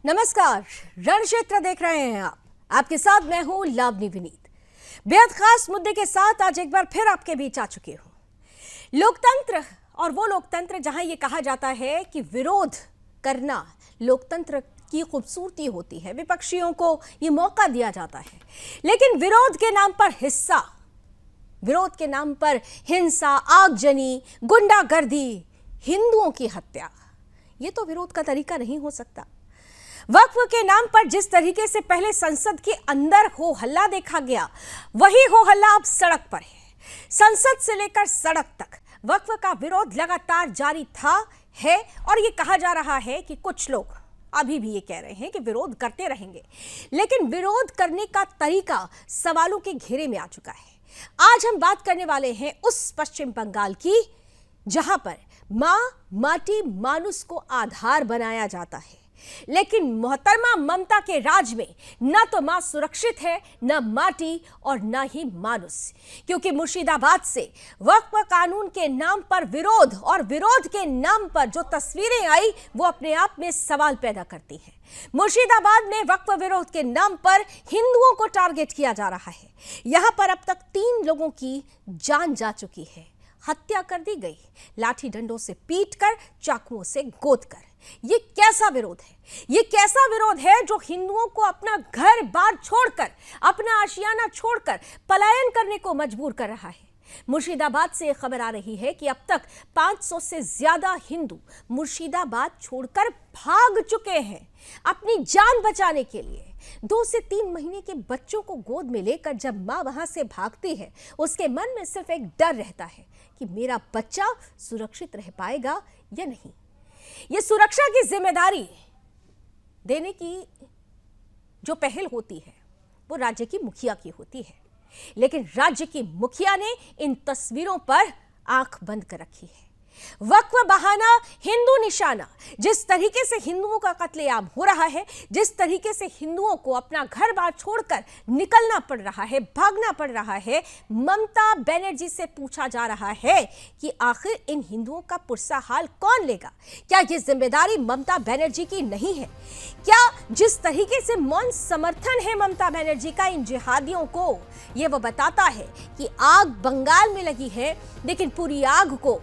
नमस्कार, रण क्षेत्र देख रहे हैं आप। आपके साथ मैं हूं लावनी विनीत। बेहद खास मुद्दे के साथ आज एक बार फिर आपके बीच आ चुकी हूं। लोकतंत्र और वो लोकतंत्र जहां ये कहा जाता है कि विरोध करना लोकतंत्र की खूबसूरती होती है, विपक्षियों को ये मौका दिया जाता है, लेकिन विरोध के नाम पर हिस्सा, विरोध के नाम पर हिंसा, आगजनी, गुंडागर्दी, हिंदुओं की हत्या, ये तो विरोध का तरीका नहीं हो सकता। वक्फ के नाम पर जिस तरीके से पहले संसद के अंदर हो हल्ला देखा गया, वही हो हल्ला अब सड़क पर है। संसद से लेकर सड़क तक वक्फ का विरोध लगातार जारी था, है और ये कहा जा रहा है कि कुछ लोग अभी भी ये कह रहे हैं कि विरोध करते रहेंगे, लेकिन विरोध करने का तरीका सवालों के घेरे में आ चुका है। आज हम बात करने वाले हैं उस पश्चिम बंगाल की, जहां पर मां माटी मानुस को आधार बनाया जाता है, लेकिन मोहतरमा ममता के राज में न तो मां सुरक्षित है, न माटी और न ही मानुस, क्योंकि मुर्शिदाबाद से वक्फ कानून के नाम पर विरोध और विरोध के नाम पर जो तस्वीरें आई वो अपने आप में सवाल पैदा करती हैं। मुर्शिदाबाद में वक्फ विरोध के नाम पर हिंदुओं को टारगेट किया जा रहा है। यहां पर अब तक 3 लोगों की जान जा चुकी है, हत्या कर दी गई, लाठी डंडों से पीटकर, चाकुओं से गोदकर। ये कैसा विरोध है? ये कैसा विरोध है जो हिंदुओं को अपना घर बार छोड़कर, अपना आशियाना छोड़कर पलायन करने को मजबूर कर रहा है? मुर्शिदाबाद से खबर आ रही है कि अब तक 500 से ज्यादा हिंदू मुर्शिदाबाद छोड़कर भाग चुके हैं अपनी जान बचाने के लिए। 2 से 3 महीने के बच्चों को गोद में लेकर जब मां वहां से भागती है, उसके मन में सिर्फ एक डर रहता है कि मेरा बच्चा सुरक्षित रह पाएगा या नहीं। ये सुरक्षा की जिम्मेदारी देने की जो पहल होती है वो राज्य की मुखिया की होती है, लेकिन राज्य की मुखिया ने इन तस्वीरों पर आंख बंद कर रखी है। वक्फ बहाना, हिंदू निशाना, जिस तरीके से हिंदुओं का कत्लेआम हो रहा है, जिस तरीके से हिंदुओं को अपना घर बार छोड़कर निकलना पड़ रहा है, भागना पड़ रहा है, ममता बनर्जी से पूछा जा रहा है कि आखिर इन हिंदुओं का पुरसा हाल कौन लेगा? क्या ये जिम्मेदारी ममता बनर्जी की नहीं है? क्या जिस तरीके से मौन समर्थन है ममता बनर्जी का इन जिहादियों को, ये वो बताता है कि आग बंगाल में लगी है, लेकिन पूरी आग को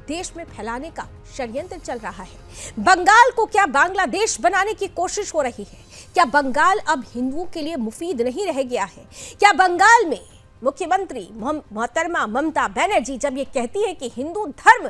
देश में फैलाने का षड्यंत्र चल रहा है। बंगाल को क्या बांग्लादेश बनाने की कोशिश हो रही है? क्या बंगाल अब हिंदुओं के लिए मुफीद नहीं रह गया है? क्या बंगाल में मुख्यमंत्री मोहतरमा ममता बनर्जी जब ये कहती है कि हिंदू धर्म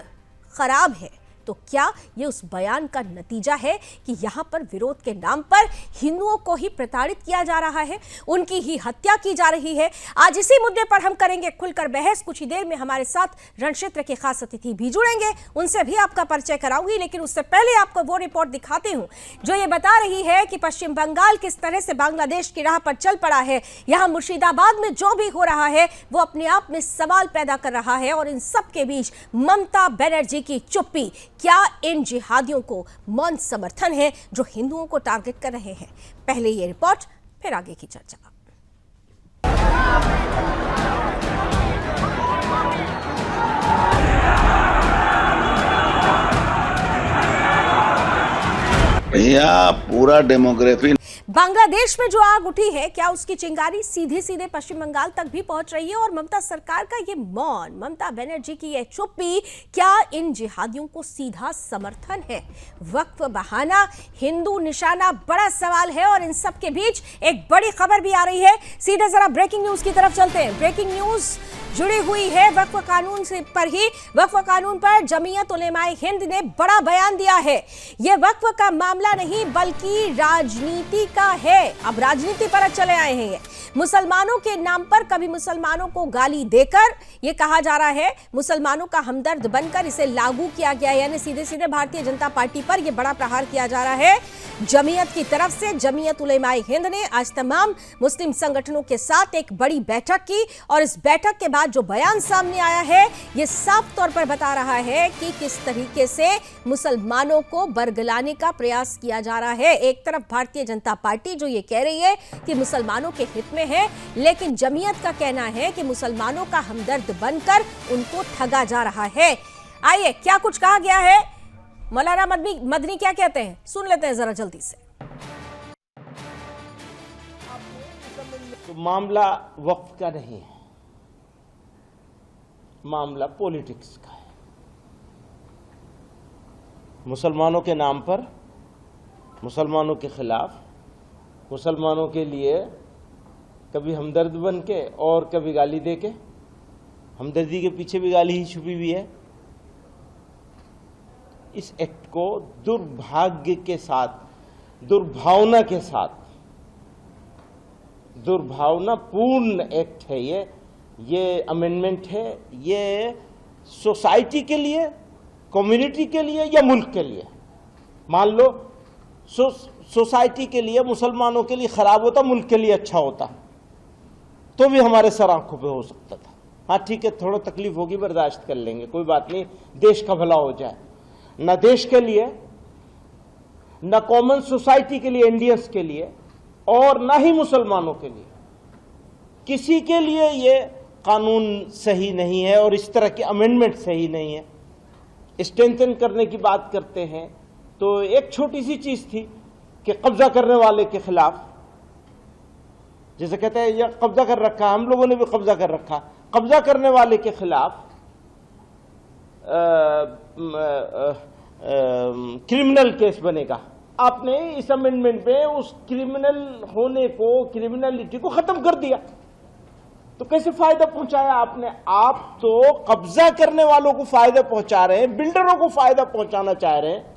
खराब है, तो क्या ये उस बयान का नतीजा है कि यहाँ पर विरोध के नाम पर हिंदुओं को ही प्रताड़ित किया जा रहा है, उनकी ही हत्या की जा रही है? आज इसी मुद्दे पर हम करेंगे खुलकर बहस। कुछ ही देर में हमारे साथ रण क्षेत्र के खास अतिथि भी जुड़ेंगे, उनसे भी आपका परिचय कराऊंगी, लेकिन उससे पहले आपको वो रिपोर्ट दिखाती हूँ जो ये बता रही है कि पश्चिम बंगाल किस तरह से बांग्लादेश की राह पर चल पड़ा है। यहाँ मुर्शिदाबाद में जो भी हो रहा है वो अपने आप में सवाल पैदा कर रहा है, और इन सब के बीच ममता बनर्जी की चुप्पी। क्या इन जिहादियों को मौन समर्थन है जो हिंदुओं को टारगेट कर रहे हैं? पहले ये रिपोर्ट, फिर आगे की चर्चा। भैया पूरा डेमोग्राफी बांग्लादेश में जो आग उठी है, क्या उसकी चिंगारी सीधे सीधे पश्चिम बंगाल तक भी पहुंच रही है? और ममता सरकार का ये मौन, ममता बनर्जी की ये चुप्पी, क्या इन जिहादियों को सीधा समर्थन है? वक्फ बहाना, हिंदू निशाना, बड़ा सवाल है। और इन सब के बीच एक बड़ी खबर भी आ रही है। सीधे जरा ब्रेकिंग न्यूज की तरफ चलते हैं। ब्रेकिंग न्यूज जुड़ी हुई है वक्फ कानून से पर ही। वक्फ कानून पर जमीयत उलेमाए हिंद ने बड़ा बयान दिया है। यह वक्फ का मामला नहीं बल्कि राजनीति का है। अब राजनीति पर चले आए हैं ये। मुसलमानों के नाम पर कभी मुसलमानों को गाली देकर यह कहा जा रहा है, मुसलमानों का हमदर्द बनकर इसे लागू किया गया, यानी सीधे सीधे भारतीय जनता पार्टी पर यह बड़ा प्रहार किया जा रहा है जमीयत की तरफ से। जमीयत उलेमाए हिंद ने आज तमाम मुस्लिम संगठनों के साथ एक बड़ी बैठक की, और इस बैठक के बाद जो बयान सामने आया है यह साफ तौर पर बता रहा है कि किस तरीके से मुसलमानों को बरगलाने का प्रयास किया जा रहा है। एक तरफ भारतीय जनता पार्टी जो ये कह रही है कि मुसलमानों के हित में है, लेकिन जमीयत का कहना है कि मुसलमानों का हमदर्द बनकर उनको ठगा जा रहा है। आइए क्या कुछ कहा गया है, मौलाना मदनी क्या कहते हैं, सुन लेते हैं जरा जल्दी से। तो मामला वक्फ का नहीं है, मामला पॉलिटिक्स का है। मुसलमानों के नाम पर, मुसलमानों के खिलाफ, मुसलमानों के लिए कभी हमदर्द बन के और कभी गाली दे के, हमदर्दी के पीछे भी गाली ही छुपी हुई है। इस एक्ट को दुर्भाग्य के साथ, दुर्भावना के साथ, दुर्भावनापूर्ण एक्ट है ये अमेंडमेंट है। ये सोसाइटी के लिए, कम्युनिटी के लिए या मुल्क के लिए, मान लो सोसाइटी के लिए, मुसलमानों के लिए खराब होता, मुल्क के लिए अच्छा होता तो भी हमारे सर आंखों पे हो सकता था। हाँ ठीक है, थोड़ा तकलीफ होगी, बर्दाश्त कर लेंगे, कोई बात नहीं, देश का भला हो जाए। न देश के लिए, न कॉमन सोसाइटी के लिए, इंडियंस के लिए, और न ही मुसलमानों के लिए, किसी के लिए ये कानून सही नहीं है और इस तरह के अमेंडमेंट सही नहीं है। स्ट्रेंथन करने की बात करते हैं तो एक छोटी सी चीज थी कि कब्जा करने वाले के खिलाफ, जैसे कहते हैं ये कब्जा कर रखा, हम लोगों ने भी कब्जा कर रखा, कब्जा करने वाले के खिलाफ क्रिमिनल केस बनेगा। आपने इस अमेंडमेंट में उस क्रिमिनल होने को, क्रिमिनलिटी को खत्म कर दिया। तो कैसे फायदा पहुंचाया आपने? आप तो कब्जा करने वालों को फायदा पहुंचा रहे हैं, बिल्डरों को फायदा पहुंचाना चाह रहे हैं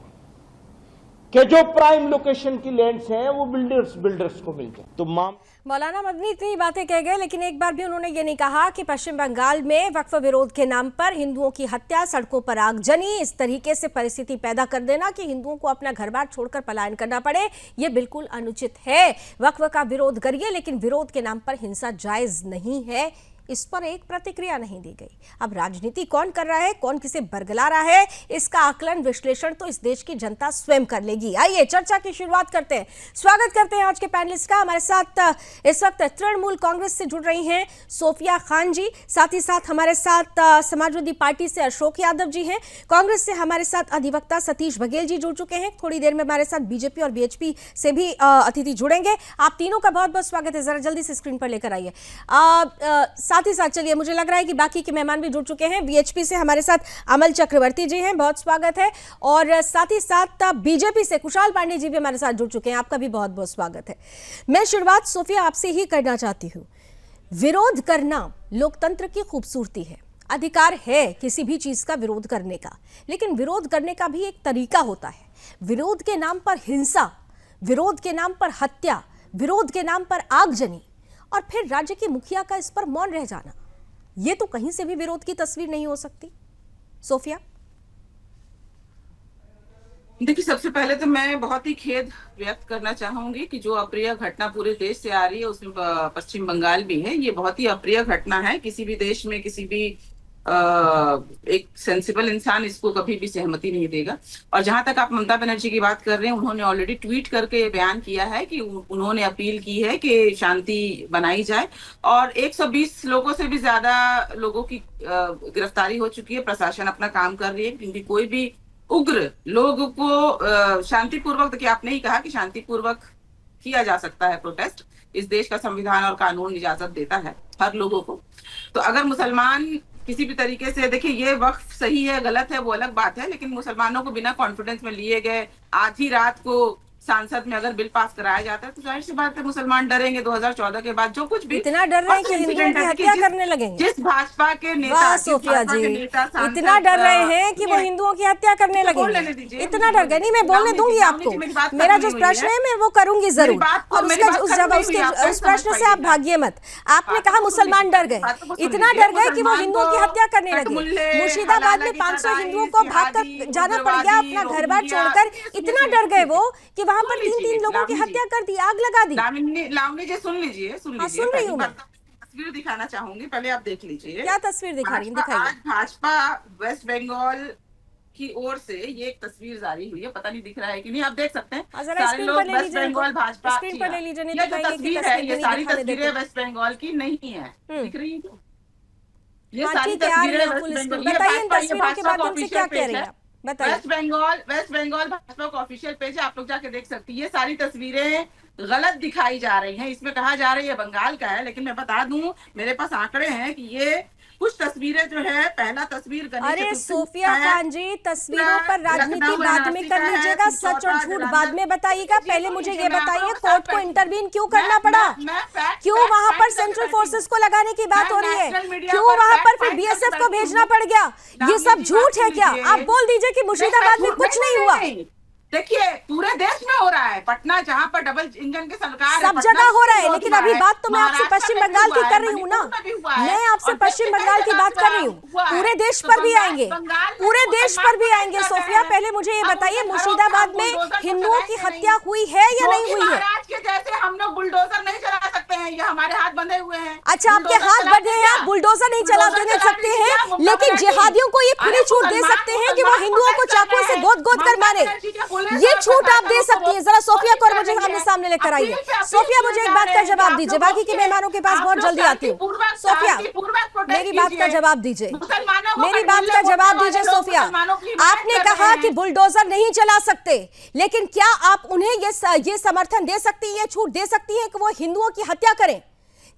कि जो प्राइम लोकेशन की लैंड्स हैं वो बिल्डर्स को मिल जाए। तो मौलाना मदनी इतनी बातें कह गए, लेकिन एक बार भी उन्होंने ये नहीं कहा कि पश्चिम बंगाल में वक्फ विरोध के नाम पर हिंदुओं की हत्या, सड़कों पर आगजनी, इस तरीके से परिस्थिति पैदा कर देना कि हिंदुओं को अपना घर बार छोड़कर पलायन करना पड़े, ये बिल्कुल अनुचित है। वक्फ का विरोध करिए, लेकिन विरोध के नाम पर हिंसा जायज नहीं है। इस पर एक प्रतिक्रिया नहीं दी गई। अब राजनीति कौन कर रहा है, कौन किसे बरगला रहा है, इसका आकलन, विश्लेषण तो इस देश की जनता स्वयं कर लेगी। आइए चर्चा की शुरुआत करते हैं। स्वागत करते हैं आज के पैनलिस्ट का। हमारे साथ इस वक्त तृणमूल कांग्रेस से जुड़ रही हैं सोफिया खान जी, साथ ही साथ हमारे साथ समाजवादी पार्टी से अशोक यादव जी हैं, कांग्रेस से हमारे साथ अधिवक्ता सतीश बघेल जी जुड़ चुके हैं। थोड़ी देर में हमारे साथ बीजेपी और बीएचपी से भी अतिथि जुड़ेंगे। आप तीनों का बहुत बहुत स्वागत है। जरा जल्दी से स्क्रीन पर लेकर आइए। साथ ही साथ चलिए, मुझे लग रहा है कि बाकी के मेहमान भी जुड़ चुके हैं। बीएचपी से हमारे साथ अमल चक्रवर्ती जी हैं, बहुत स्वागत है। और साथ ही साथ बीजेपी से कुशाल पांडे जी भी हमारे साथ जुड़ चुके हैं, आपका भी बहुत बहुत स्वागत है। मैं शुरुआत सोफिया आपसे ही करना चाहती हूँ। विरोध करना लोकतंत्र की खूबसूरती है, अधिकार है किसी भी चीज का विरोध करने का, लेकिन विरोध करने का भी एक तरीका होता है। विरोध के नाम पर हिंसा, विरोध के नाम पर हत्या, विरोध के नाम पर आगजनी और फिर राज्य के मुखिया का इस पर मौन रह जाना, ये तो कहीं से भी विरोध की तस्वीर नहीं हो सकती। सोफिया, देखिए, सबसे पहले तो मैं बहुत ही खेद व्यक्त करना चाहूंगी कि जो अप्रिय घटना पूरे देश से आ रही है उसमें पश्चिम बंगाल भी है। ये बहुत ही अप्रिय घटना है। किसी भी देश में किसी भी एक सेंसिबल इंसान इसको कभी भी सहमति नहीं देगा। और जहां तक आप ममता बनर्जी की बात कर रहे हैं, उन्होंने ऑलरेडी ट्वीट करके बयान किया है कि उन्होंने अपील की है कि शांति बनाई जाए। और 120 लोगों से भी ज्यादा लोगों की गिरफ्तारी हो चुकी है। प्रशासन अपना काम कर रही है, क्योंकि कोई भी उग्र लोगों को शांतिपूर्वक, देखिए आपने ही कहा कि शांतिपूर्वक किया जा सकता है प्रोटेस्ट। इस देश का संविधान और कानून इजाजत देता है हर लोगों को। तो अगर मुसलमान किसी भी तरीके से, देखिए ये वक्फ सही है गलत है वो अलग बात है, लेकिन मुसलमानों को बिना कॉन्फिडेंस में लिए गए आधी रात को सांसद में अगर बिल पास कराया जाता है तो जाहिर सी बात है मुसलमान डरेंगे। 2014 के बाद जो कुछ भी इतना डर रहे हैं कि हिंदुओं की हत्या करने लगेंगे। जिस भाजपा के नेता, सोफिया जी, इतना डर रहे हैं कि वो हिंदुओं की हत्या करने लगेंगे। इतना डर गए। नहीं, मैं बोलने दूंगी आपको। मेरा जो प्रश्न है मैं वो करूंगी जरूर, और उस प्रश्न से आप भागिए मत। आपने कहा मुसलमान डर गए, इतना डर गए कि वो हिंदुओं की हत्या करने लगे। मुर्शिदाबाद में 500 हिंदुओं को भागकर जाना पड़ गया अपना घर बार छोड़कर। इतना डर गए वो कि वहां पर 3 लोगों की हत्या कर दी, आग लगा दी। लावनी जी सुन लीजिए। सुन रही हूँ मैं। तस्वीर दिखाना चाहूंगी, पहले आप देख लीजिए। क्या तस्वीर दिखा रही हैं? दिखाइए। आज भाजपा वेस्ट बंगाल की ओर से ये एक तस्वीर जारी हुई है, पता नहीं दिख रहा है कि नहीं, आप देख सकते हैं। सारे लोग वेस्ट बंगाल भाजपा, स्क्रीन पर ले लीजिए। ये जो तस्वीर है, ये सारी तस्वीरें वेस्ट बंगाल की नहीं है, दिख रही है? ये सारी तस्वीरें वेस्ट बंगाल वेस्ट बंगाल भाजपा का ऑफिशियल पेज है, आप लोग जाके देख सकती हैं। ये सारी तस्वीरें गलत दिखाई जा रही हैं। इसमें कहा जा रही है बंगाल का है, लेकिन मैं बता दूं मेरे पास आंकड़े हैं कि ये कुछ तस्वीरें जो है, पहला तस्वीर गणेश अरे चतुर्थी सोफिया है, खान जी, तस्वीरों पर राजनीति बाद में कर लीजिएगा, सच और झूठ बाद में बताइएगा। पहले मुझे ये बताइए कोर्ट को इंटरवीन क्यों करना पड़ा, क्यों वहां पर सेंट्रल फोर्सेस को लगाने की बात हो रही है, क्यों वहां पर फिर बीएसएफ को भेजना पड़ गया, ये सब झूठ है क्या? आप बोल दीजिए कि मुर्शिदाबाद में कुछ नहीं हुआ। देखिए पूरे देश में हो रहा है, पटना जहाँ पर डबल इंजन की सरकार सब जगह हो रहा है, लेकिन अभी बात तो मैं आपसे पश्चिम बंगाल की कर रही हूँ ना, मैं आपसे पश्चिम बंगाल की बात कर रही हूँ। पूरे देश पर भी आएंगे, पूरे देश पर भी आएंगे। सोफिया पहले मुझे ये बताइए, मुर्शिदाबाद में हिंदुओं की हत्या हुई है या नहीं हुई है? आज के जैसे हम लोग बुलडोजर नहीं चला सकते हैं, ये हमारे हाथ बंधे हुए हैं। अच्छा, आपके हाथ बंधे हैं, आप बुलडोजर नहीं चला दे सकते हैं, लेकिन जिहादियों को ये खुली छूट दे सकते हैं कि वो हिंदुओं को चाकू से गोद गोद कर मारे, ये छूट आप दे सकती है। जरा सोफिया को मुझे सामने लेकर आइए। सोफिया, मुझे एक बात का जवाब दीजिए, बाकी के मेहमानों के पास बहुत जल्दी आती हूँ। सोफिया, मेरी बात का जवाब दीजिए, मेरी बात का जवाब दीजिए। सोफिया, आपने कहा कि बुलडोजर नहीं चला सकते, लेकिन क्या आप उन्हें ये समर्थन दे सकती है, छूट दे सकती है कि वो हिंदुओं की हत्या करें?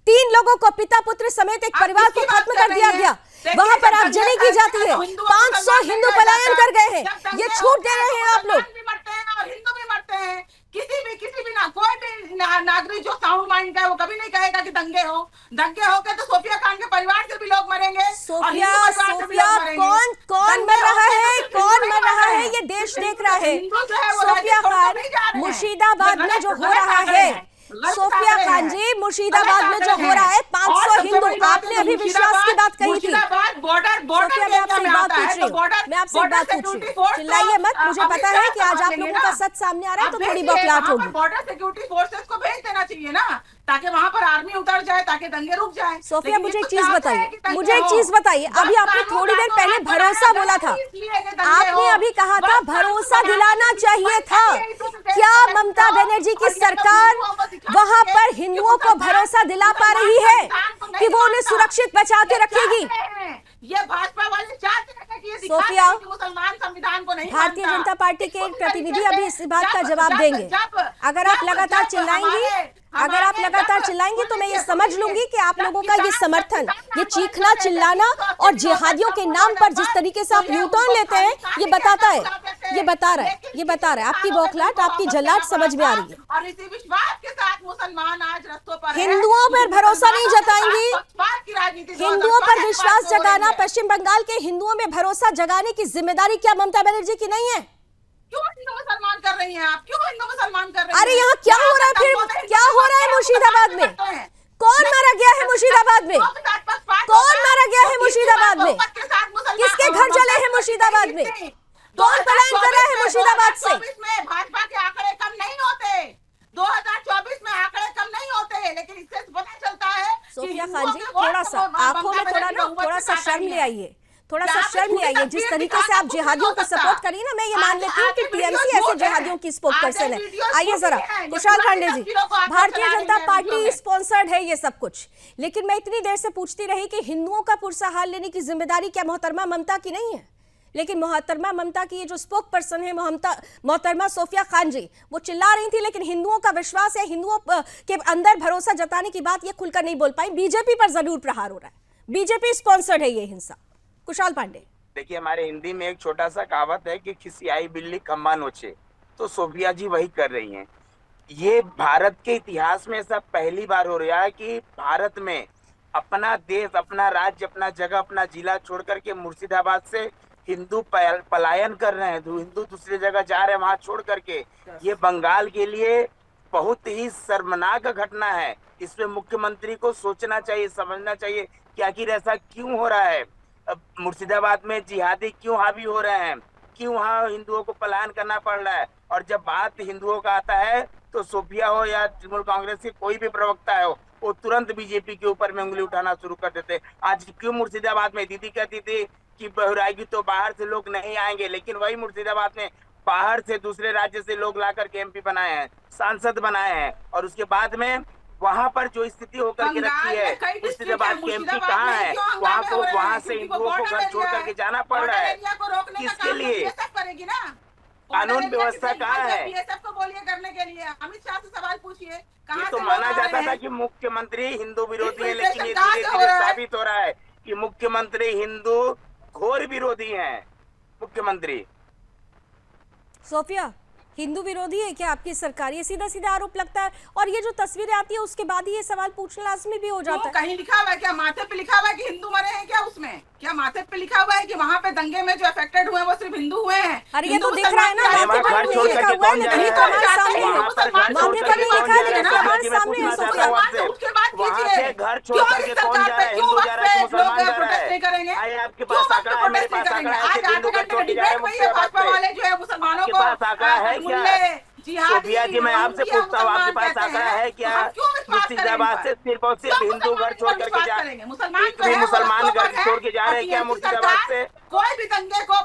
3 लोगों को, पिता पुत्र समेत एक परिवार को खत्म कर दिया गया, वहां पर आगजनी की जाती है, 500 हिंदू पलायन कर गए हैं, ये छूट दे रहे हैं आप लोग। हिंदू भी मरते हैं, किसी भी ना कोई भी नागरिक जो साउंड माइंड का है वो कभी नहीं कहेगा कि दंगे हो के तो सोफिया खान के परिवार से भी लोग मरेंगे। सोफिया, कौन मर रहा है, कौन मर रहा है, ये देश देख रहा है। सोफिया खान, मुर्शिदाबाद में जो हो रहा है, सोफिया खान जी, मुर्शिदाबाद में जो हो रहा है, 500 हिंदू, आपने अभी विश्वास की बात कही थी। सोफिया, मैं आपसे एक बात पूछ रही हूँ, मैं आपसे एक बात पूछ रही हूँ, चिल्लाइए मत, मुझे पता है कि आज आप लोगों का सच सामने आ रहा है तो थोड़ी बौखलाहट होगी। बॉर्डर सिक्योरिटी फोर्सेस को भेज देना चाहिए ना, ताकि वहां पर आर्मी उतर जाए, ताकि दंगे रुक जाए। सोफिया, मुझे एक चीज बताइए, मुझे एक चीज बताइए, अभी आपने थोड़ी देर पहले भरोसा बोला था, आपने अभी कहा था भरोसा दिलाना चाहिए था। क्या ममता बनर्जी की सरकार वहां पर हिंदुओं को भरोसा दिला पा रही है कि वो उन्हें सुरक्षित बचा के रखेगी? ये भाजपा वाले चाहते हैं कि ये सोफिया, मुसलमान संविधान को नहीं, भारतीय जनता पार्टी के एक प्रतिनिधि अभी इस बात का जवाब देंगे। अगर आप लगातार चिल्लाएंगी तो मैं ये समझ लूंगी कि आप लोगों का ये समर्थन, ये चीखना चिल्लाना और जिहादियों के नाम पर जिस तरीके से आप यूटर्न लेते हैं, ये बताता है, ये बता रहा है आपकी बौखलाहट, आपकी जल्लाहट समझ में आ रही है। और इसी विश्वास के साथ मुसलमान आज रस्तों पर हिंदुओं पर भरोसा नहीं जताएंगी, हिंदुओं पर विश्वास जगाना, पश्चिम बंगाल के हिंदुओं में भरोसा जगाने की जिम्मेदारी क्या ममता बनर्जी की नहीं है? क्यों हिंदू मुसलमान कर रही हैं आप? क्यों हिंदू मुसलमान कर रही हैं? अरे यहाँ क्या हो रहा है, फिर क्या हो रहा है मुर्शिदाबाद में? कौन मारा गया है मुर्शिदाबाद में? कौन मारा गया है मुर्शिदाबाद में? किसके घर जले हैं मुर्शिदाबाद में? कौन पलायन कर रहा है मुर्शिदाबाद से? भाजपा के आंकड़े कम नहीं होते, 2024 में आंकड़े कम नहीं होते, लेकिन इससे पता चलता है। सोफिया खान जी, थोड़ा सा आंखों में थोड़ा सा शर्म ले आइए, थोड़ा सा शर्म ले आइए। जिस तरीके से आप जिहादियों को सपोर्ट करिए ना, मैं ये मान लेती हूँ कि टीएमसी ऐसे जिहादियों की स्पोक पर्सन है। आइए जरा, कुशाल पांडे जी, भारतीय जनता पार्टी स्पॉन्सर्ड है ये सब कुछ, लेकिन मैं इतनी देर से पूछती रही कि हिंदुओं का पुरसा हाल लेने की जिम्मेदारी क्या मोहतरमा ममता की नहीं है? लेकिन मोहतरमा ममता की ये जो स्पोक पर्सन है मोहतरमा सोफिया खान जी, वो चिल्ला रही थी, लेकिन हिंदुओं का विश्वास है, हिंदुओं के अंदर भरोसा जताने की बात ये खुलकर नहीं बोल पाई। बीजेपी पर जरूर प्रहार हो रहा है, बीजेपी स्पॉन्सर्ड है ये हिंसा। कुशाल पांडे, देखिए, हमारे हिंदी में एक छोटा सा कहावत है कि खिसियाई बिल्ली खम्बा नोचे, तो सोफिया जी वही कर रही हैं। ये भारत के इतिहास में ऐसा पहली बार हो रहा है कि भारत में अपना देश, अपना राज्य, अपना जगह, अपना जिला छोड़ करके मुर्शिदाबाद से हिंदू पलायन कर रहे हैं, हिंदू दूसरी जगह जा रहे हैं वहां छोड़ करके। ये बंगाल के लिए बहुत ही शर्मनाक घटना है। इसमें मुख्यमंत्री को सोचना चाहिए, समझना चाहिए कि आखिर ऐसा क्यों हो रहा है। मुर्शिदाबाद में जिहादी क्यों हावी हो रहे हैं, क्यों वहाँ हिंदुओं को पलायन करना पड़ रहा है। और जब बात हिंदुओं का आता है तो सोफिया हो या तृणमूल कांग्रेस की कोई भी प्रवक्ता हो, वो तुरंत बीजेपी के ऊपर में उंगली उठाना शुरू कर देते। आज क्यों मुर्शिदाबाद में दीदी कहती थी कि बहुराएगी तो बाहर से लोग नहीं आएंगे, लेकिन वही मुर्शिदाबाद में बाहर से दूसरे राज्य से लोग लाकर के एमपी बनाए हैं, सांसद बनाए हैं, और उसके बाद में वहां पर जो स्थिति होकर के रखी है, मुर्शिदाबाद के एमपी कहाँ है, वहां से हिंदुओं को घर छोड़ करके जाना पड़ रहा है। किसके लिए? कानून व्यवस्था कहाँ है? बीएसएफ को बोलिए करने के के लिए अमित शाह से सवाल पूछिए, ये कहाँ तो से लोग माना आ रहे जाता था हैं? कि मुख्यमंत्री हिंदू विरोधी है, लेकिन ये कहाँ धीरे से हो धीरे रहा है? साबित हो रहा है कि मुख्यमंत्री हिंदू घोर विरोधी हैं। मुख्यमंत्री सोफिया, हिंदू विरोधी है क्या आपकी सरकार? ये सीधा सीधा आरोप लगता है, और ये जो तस्वीरें आती है उसके बाद ही ये सवाल पूछना लाजमी भी हो जाता तो है। कहीं लिखा हुआ है क्या, माथे पे लिखा हुआ है कि हिंदू मरे हैं क्या? उसमें क्या माथे पे लिखा हुआ है कि वहाँ पे दंगे में जो अफेक्टेड हुए हैं वो सिर्फ हिंदू हुए हैं? अरे ये हिंदू तो दिख रहा है ना, मुसलमान माथे पर घर नहीं छोड़ लिखा करके हुआ है, कौन लेकिन ये जा तो रहा है? हमारे सामने है। वहाँ पर घर छोड़ माथे पर करके नहीं कौन लिखा है, जा रहा लेकिन है? हमारे मैं सामने है पूछना सोफिया। चाहता हूँ आपसे, उसके बाद वहाँ कीजिए। से घर छोड़ क्यों करके इस कौन सरकार जा पे रहा है? क्यों हिंदू जा रहा है कि वक्त पे मुसलमान लोग जा रहा प्रोटेस्ट है? नहीं करेंगे? आइए, आपके क्यों पास वक्त आंकड़ा है, मेरे प्रोटेस्ट नहीं पास करेंगे? आंकड़ा है, आज सिर्फ हिंदू घर 8 छोड़ घंटे के जा रहे हैं डिबेट हुई है मुर्शिदाबाद भाजपा से। वाले जो है मुसलमानों आपके को पास आंकड़ा है क्या? मुल्ले, जिहादी, सोफिया जी, मैं आपसे रोहिंग्या पूछता हूँ, आपके मुसलमान पास कहते आंकड़ा हैं, है तो क्या? हम क्यों विश्वास करें इन मुर्शिदाबाद पर? से सिर्फ और सिर्फ क्यों हिंदू घर मुसलमान छोड़ पर करके विश्वास जा, करेंगे? मुसलमान एक जो भी है वो मुसलमान रस्तों घर पर है, छोड़ के जा और रहे हैं क्या टीएमसी मुर्शिदाबाद सरकार से? कोई भी दंगे को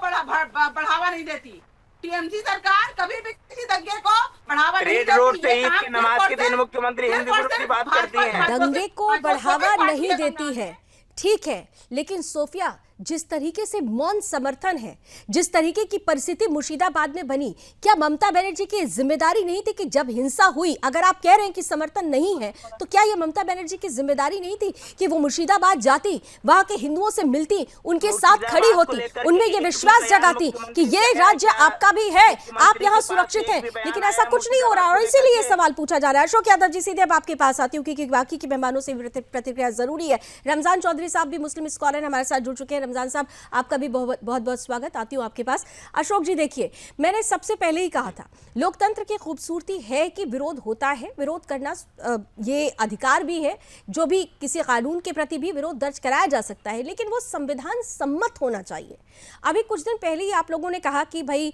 बढ़ावा नहीं देती। टीएमसी सरकार कभी भी किसी दंगे को बढ़ावा नहीं रेड देती। रोड से ये ईद काम की नमाज सिर्फ के और दिन सिर्फ- मुख्यमंत्री सिर्फ हिंदू और विरोधी सिर्फ बात करती भाजपा- हैं। दंगे को भाजपा बढ़ावा पार्टी नहीं का देती बदनाम है, ठीक है, लेकिन सोफिया, जिस तरीके से मौन समर्थन है, जिस तरीके की परिस्थिति मुर्शिदाबाद में बनी, क्या ममता बनर्जी की जिम्मेदारी नहीं थी कि जब हिंसा हुई, अगर आप कह रहे हैं कि समर्थन नहीं है, तो क्या ये ममता बनर्जी की जिम्मेदारी नहीं थी कि वो मुर्शिदाबाद जाती, वहां के हिंदुओं से मिलती, उनके साथ खड़ी होती, उनमें ये विश्वास जगाती कि ये राज्य आपका भी है, आप यहाँ सुरक्षित हैं? लेकिन ऐसा कुछ नहीं हो रहा, और इसीलिए सवाल पूछा जा रहा है। अशोक यादव जी, सीधे अब आपके पास आती हूँ क्योंकि बाकी के मेहमानों से प्रतिक्रिया जरूरी है। रमजान चौधरी साहब भी मुस्लिम स्कॉलर हमारे साथ जुड़ चुके हैं। रमजान साहब, आपका भी बहुत बहुत स्वागत। आती हूँ आपके पास। अशोक जी, देखिए, मैंने सबसे पहले ही कहा था, लोकतंत्र की खूबसूरती है कि विरोध होता है, विरोध करना ये अधिकार भी है, जो भी किसी कानून के प्रति भी विरोध दर्ज कराया जा सकता है, लेकिन वो संविधान सम्मत होना चाहिए। अभी कुछ दिन पहले ही आप लोगों ने कहा कि भाई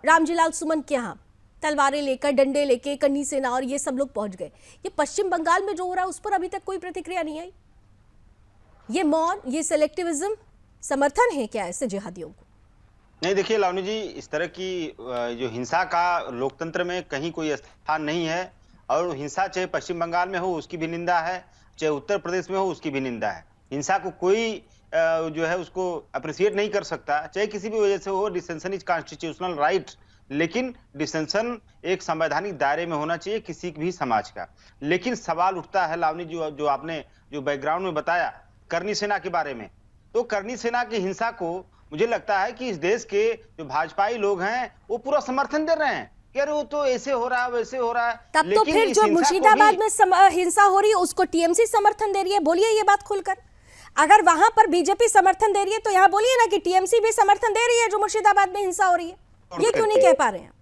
रामजीलाल सुमन के यहाँ तलवारें लेकर, डंडे लेके, कन्नी सेना और ये सब लोग पहुंच गए। ये पश्चिम बंगाल में जो हो रहा है उस पर अभी तक कोई प्रतिक्रिया नहीं आई। ये मौन, ये सेलेक्टिविज्म समर्थन है क्या ऐसे जिहादियों को? नहीं, देखिए लावनी जी, इस तरह की जो हिंसा का लोकतंत्र में कहीं कोई स्थान नहीं है, और हिंसा चाहे पश्चिम बंगाल में हो उसकी भी निंदा है, चाहे उत्तर प्रदेश में हो उसकी भी निंदा है। हिंसा को कोई जो है उसको अप्रिशिएट नहीं कर सकता, चाहे किसी भी वजह से हो। डिसेंशन इज कॉन्स्टिट्यूशनल राइट, लेकिन डिसेंशन एक संवैधानिक दायरे में होना चाहिए किसी भी समाज का। लेकिन सवाल उठता है लावनी जी, जो आपने जो बैकग्राउंड में बताया करनी सेना के बारे में, तो करनी सेना की हिंसा को मुझे लगता है कि इस देश के जो भाजपाई लोग हैं वो पूरा समर्थन दे रहे हैं कि अरे वो तो ऐसे हो रहा है, वैसे हो रहा है। तब तो फिर जो मुर्शिदाबाद में हिंसा हो रही है उसको टीएमसी समर्थन दे रही है, बोलिए ये बात खुलकर। अगर वहां पर बीजेपी समर्थन दे रही है तो यहाँ बोलिए ना कि टीएमसी भी समर्थन दे रही है जो मुर्शिदाबाद में हिंसा हो रही है। ये क्यों नहीं कह पा रहे हैं?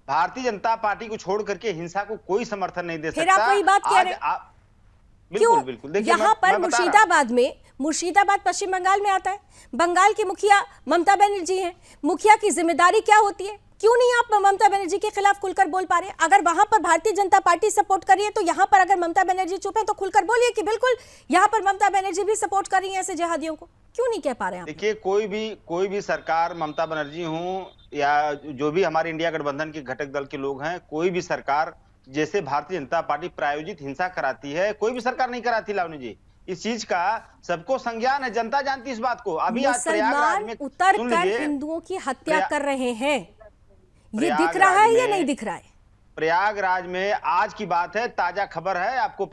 भारतीय जनता पार्टी को छोड़ करके हिंसा को कोई समर्थन नहीं दे सकता। फिर आप वही बात कह रहे हैं। बिल्कुल बिल्कुल। देखिए, यहाँ पर मैं मुर्शिदाबाद पश्चिम बंगाल में आता है, बंगाल की मुखिया ममता बनर्जी हैं, मुखिया की जिम्मेदारी क्या होती है? क्यों नहीं आप ममता बनर्जी के खिलाफ खुलकर बोल पा रहे हैं? अगर वहां पर भारतीय जनता पार्टी सपोर्ट कर रही है तो यहाँ पर अगर ममता बनर्जी चुप है तो खुलकर बोलिए कि बिल्कुल यहाँ पर ममता बनर्जी भी सपोर्ट कर रही है ऐसे जिहादियों को। क्यों नहीं कह पा रहे हैं? देखिए, कोई भी सरकार, ममता बनर्जी हो या जो भी हमारे इंडिया गठबंधन के घटक दल के लोग हैं, कोई भी सरकार जैसे भारतीय जनता पार्टी प्रायोजित हिंसा कराती है, कोई भी सरकार नहीं कराती लावनी जी। इस चीज का सबको संज्ञान है, जनता जानती है इस बात को। अभी आज प्रयागराज में उतर सुन कर लीजिए, हिंदुओं की हत्या कर रहे हैं, ये दिख रहा है या नहीं दिख रहा है? प्रयागराज में आज की बात है, ताजा खबर है आपको।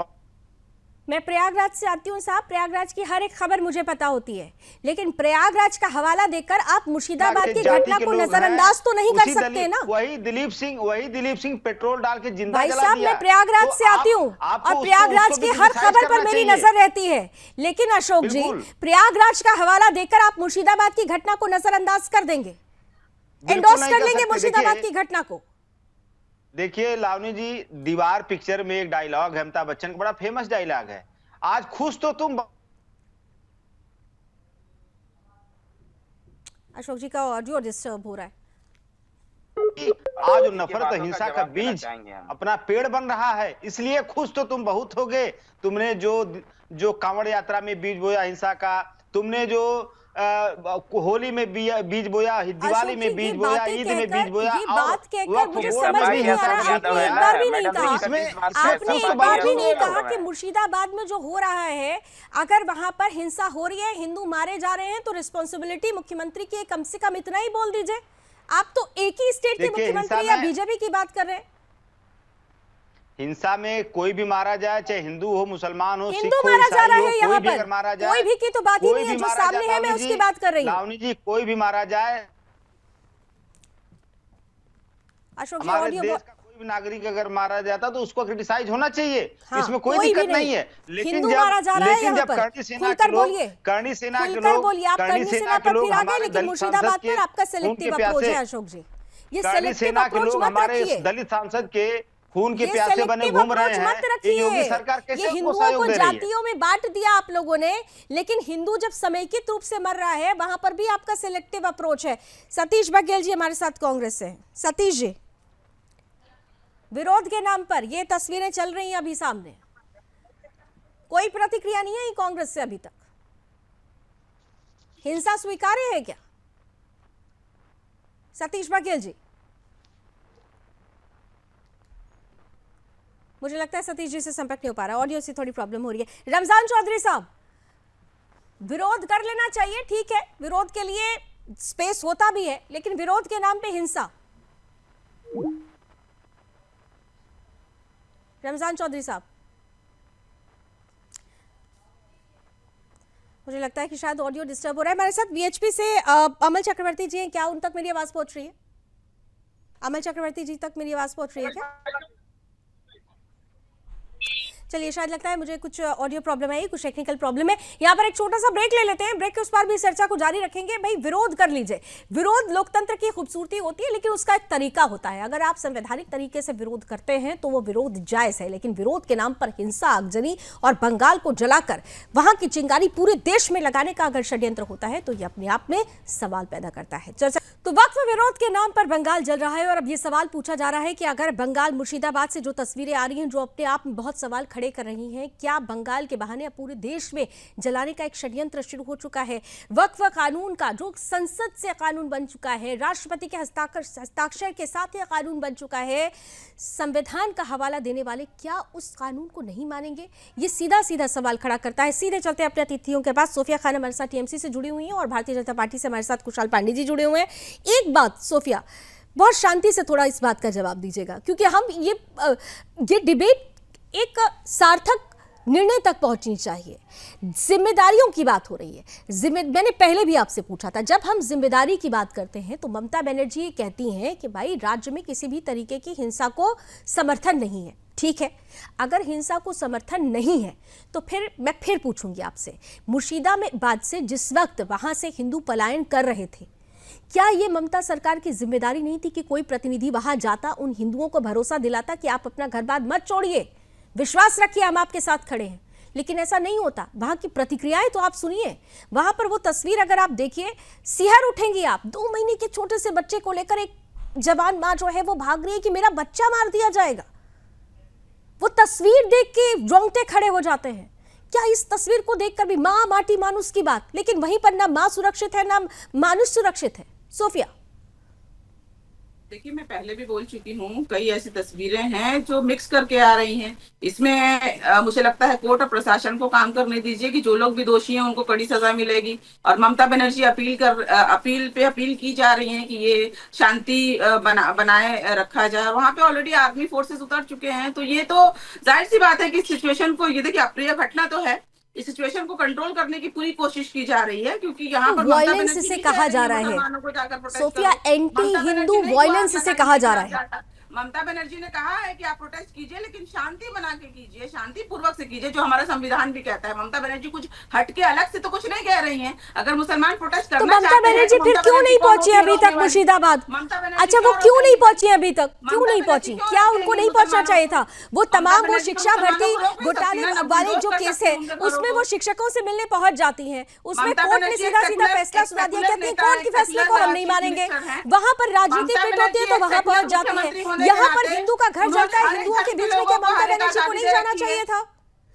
मैं प्रयागराज से आती हूँ साहब, प्रयागराज की हर एक खबर मुझे पता होती है, लेकिन प्रयागराज का हवाला देकर आप मुर्शिदाबाद की घटना को नजरअंदाज तो नहीं कर सकते ना। वही दिलीप सिंह पेट्रोल डाल के जिंदा भाई जला साहब, दिया। मैं प्रयागराज से आती हूँ और प्रयागराज की हर खबर पर मेरी नजर रहती है, लेकिन अशोक जी, प्रयागराज का हवाला देकर आप मुर्शिदाबाद की घटना को नजरअंदाज कर देंगे, एंडोर्स कर लेंगे मुर्शिदाबाद की घटना को। देखिए लावनी जी, दीवार पिक्चर में एक डायलॉग है, अमिताभ बच्चन का बड़ा फेमस डायलॉग है, आज खुश तो तुम। अशोक जी का ऑडियो डिस्टर्ब हो रहा है। आज नफरत और हिंसा का बीज अपना पेड़ बन रहा है, इसलिए खुश तो तुम बहुत हो गए। तुमने जो कांवड़ यात्रा में बीज बोया हिंसा का, तुमने जो होली में बीज बोया, दिवाली में बीज बोया, ईद में बीज बोया। ये बात कहकर मुझे समझ में नहीं आ रहा, आपने एक बार भी नहीं कहा, आपने एक बार भी नहीं कहा कि मुर्शिदाबाद में जो हो रहा है, अगर वहां पर हिंसा हो रही है, हिंदू मारे जा रहे हैं, तो रिस्पॉन्सिबिलिटी मुख्यमंत्री की कम से कम इतना ही बोल दीजिए। आप तो एक ही स्टेट के देखिए, मुख्यमंत्री हिंसा या में- बीजेपी की बात कर रहे हैं। हिंसा में कोई भी मारा जाए, चाहे हिंदू हो, मुसलमान हो, सिख हिंदू हो, मारा जा ईसाई रहा हो, है कोई यहाँ भी पर, अगर मारा जाए, कोई भी की तो बात ही कोई नहीं है, भी जो मारा सामने जाए, है मैं लावणी उसकी जी, बात कर रही हूँ। लावणी जी, कोई भी मारा जाए, अशोक जी हमारे ऑडियो देश का कोई भी नागरिक अगर मारा जाता तो उसको क्रिटिसाइज होना चाहिए। हाँ, इसमें कोई कोई भी दिक्कत नहीं। नहीं है। लेकिन हिंदू मारा जा रहा है यहाँ पर। करणी सेना खुलकर के लोग, बोलिए। करणी सेना के खुलकर लोग, बोलिए। आप करणी सेना के पर लोग फिर आ गए, हमारे लेकिन दलित मुर्शिदाबाद सांसद के पर आपका खून सेलेक्टिव के अप्रोच प्यासे, है अशोक जी। ये करणी सेलेक्टिव सेना के अप्रोच लोग मत हमारे रखिए। दलित सांसद के खून के ये प्यासे बने सेलेक्टिव घूम रहे अप्रोच मत हैं। रखिए। ये योगी सरकार कैसे ये उनको हिंदुओं सहयोग को दे रही है? जातियों में बांट दिया आप लोगों ने, लेकिन हिंदू जब समेकित रूप से मर रहा है वहां पर भी आपका सिलेक्टिव अप्रोच है। सतीश बघेल जी हमारे साथ कांग्रेस से। सतीश जी, विरोध के नाम पर ये तस्वीरें चल रही हैं अभी सामने, कोई प्रतिक्रिया नहीं है कांग्रेस से अभी तक। हिंसा स्वीकार्य है क्या सतीश बघेल जी? मुझे लगता है सतीश जी से संपर्क नहीं हो पा रहा, ऑडियो से थोड़ी प्रॉब्लम हो रही है। रमजान चौधरी साहब, विरोध कर लेना चाहिए, ठीक है, विरोध के लिए स्पेस होता भी है, लेकिन विरोध के नाम पे हिंसा। रमजान चौधरी साहब, मुझे लगता है कि शायद ऑडियो डिस्टर्ब हो रहा है। हमारे साथ वीएचपी से अमल चक्रवर्ती जी हैं, क्या उन तक मेरी आवाज पहुंच रही है? अमल चक्रवर्ती जी तक मेरी आवाज पहुंच रही है क्या? चलिए, शायद लगता है मुझे कुछ ऑडियो प्रॉब्लम है, कुछ टेक्निकल प्रॉब्लम है। यहाँ पर एक छोटा सा ब्रेक ले लेते हैं, ब्रेक के उस पार भी चर्चा को जारी रखेंगे। भाई विरोध कर लीजिए, विरोध लोकतंत्र की खूबसूरती होती है, लेकिन उसका एक तरीका होता है। अगर आप संवैधानिक तरीके से विरोध करते हैं तो वो विरोध जायज है, लेकिन विरोध के नाम पर हिंसा, आगजनी और बंगाल को जलाकर वहां की चिंगारी पूरे देश में लगाने का अगर षड्यंत्र होता है तो ये अपने आप में सवाल पैदा करता है। चर्चा तो वक्फ विरोध के नाम पर बंगाल जल रहा है, और अब ये सवाल पूछा जा रहा है कि अगर बंगाल, मुर्शिदाबाद से जो तस्वीरें आ रही हैं जो अपने आप में बहुत सवाल खड़े कर रही हैं, क्या बंगाल के बहाने अब पूरे देश में जलाने का एक षड्यंत्र शुरू हो चुका है? वक्फ कानून का जो संसद से कानून बन चुका है, राष्ट्रपति के हस्ताक्षर के साथ ये कानून बन चुका है, संविधान का हवाला देने वाले क्या उस कानून को नहीं मानेंगे? ये सीधा सीधा सवाल खड़ा करता है। सीधे चलते अपने अतिथियों के पास। सोफिया खान हमारे साथ टीएमसी से जुड़ी हुई हैं और भारतीय जनता पार्टी से हमारे साथ कुशाल पांडे जी जुड़े हुए हैं। एक बात सोफिया, बहुत शांति से थोड़ा इस बात का जवाब दीजिएगा, क्योंकि हम ये डिबेट एक सार्थक निर्णय तक पहुंचनी चाहिए। जिम्मेदारियों की बात हो रही है। मैंने पहले भी आपसे पूछा था, जब हम जिम्मेदारी की बात करते हैं तो ममता बनर्जी कहती हैं कि भाई राज्य में किसी भी तरीके की हिंसा को समर्थन नहीं है। ठीक है, अगर हिंसा को समर्थन नहीं है तो फिर मैं पूछूंगी आपसे, मुर्शिदाबाद से जिस वक्त वहां से हिंदू पलायन कर रहे थे, क्या ये ममता सरकार की जिम्मेदारी नहीं थी कि कोई प्रतिनिधि वहां जाता, उन हिंदुओं को भरोसा दिलाता कि आप अपना घर बार मत छोड़िए, विश्वास रखिए, हम आपके साथ खड़े हैं? लेकिन ऐसा नहीं होता। वहां की प्रतिक्रियाएं तो आप सुनिए, वहां पर वो तस्वीर अगर आप देखिए, सिहर उठेंगी आप। 2 महीने के छोटे से बच्चे को लेकर एक जवान मां जो है वो भाग रही है कि मेरा बच्चा मार दिया जाएगा। वो तस्वीर देख के रोंगटे खड़े हो जाते हैं। क्या इस तस्वीर को देखकर भी मां, माटी, मानुष की बात, लेकिन वहीं पर ना मां सुरक्षित है ना मानुष सुरक्षित है। सोफिया, देखिए, मैं पहले भी बोल चुकी हूँ, कई ऐसी तस्वीरें हैं जो मिक्स करके आ रही हैं। इसमें मुझे लगता है कोर्ट और प्रशासन को काम करने दीजिए कि जो लोग भी दोषी हैं उनको कड़ी सजा मिलेगी। और ममता बनर्जी अपील की जा रही है कि ये शांति बनाए रखा जाए। वहां पे ऑलरेडी आर्मी फोर्सेस उतर चुके हैं, तो ये तो जाहिर सी बात है कि सिचुएशन को, ये देखिए अप्रिय घटना तो है, इस सिचुएशन को कंट्रोल करने की पूरी कोशिश की जा रही है, क्योंकि यहाँ पर वायलेंस इसे कहा जा रहा है। सोफिया, एंटी हिंदू वायलेंस इसे कहा जा रहा है। ममता बनर्जी ने कहा है कि आप प्रोटेस्ट कीजिए, लेकिन शांति बना के कीजिए, शांति पूर्वक से कीजिए, जो हमारा संविधान भी कहता है। ममता बनर्जी कुछ हटके अलग से तो कुछ नहीं कह रही हैं। अगर मुसलमान प्रोटेस्ट करना तो ममता बनर्जी फिर क्यों नहीं पहुंची अभी तक मुर्शिदाबाद? अच्छा, वो क्यों नहीं पहुंची अभी तक? क्यों नहीं पहुंची? क्या उनको नहीं पहुंचना चाहिए था? वो तमाम वो शिक्षा भर्ती घोटाले वाले जो केस है उसमें वो शिक्षकों से मिलने पहुंच जाती हैं, उसमें कोर्ट ने सीधा सीधा फैसला सुना दिया, कहती है कोर्ट के फैसले को हम नहीं मानेंगे। वहां पर राजनीति फिट होती है तो वहां पहुंच जाती है। यहाँ पर हिंदू का घर जलता है, हिंदुओं के बीच में क्या ममता बनर्जी को नहीं जाना चाहिए था?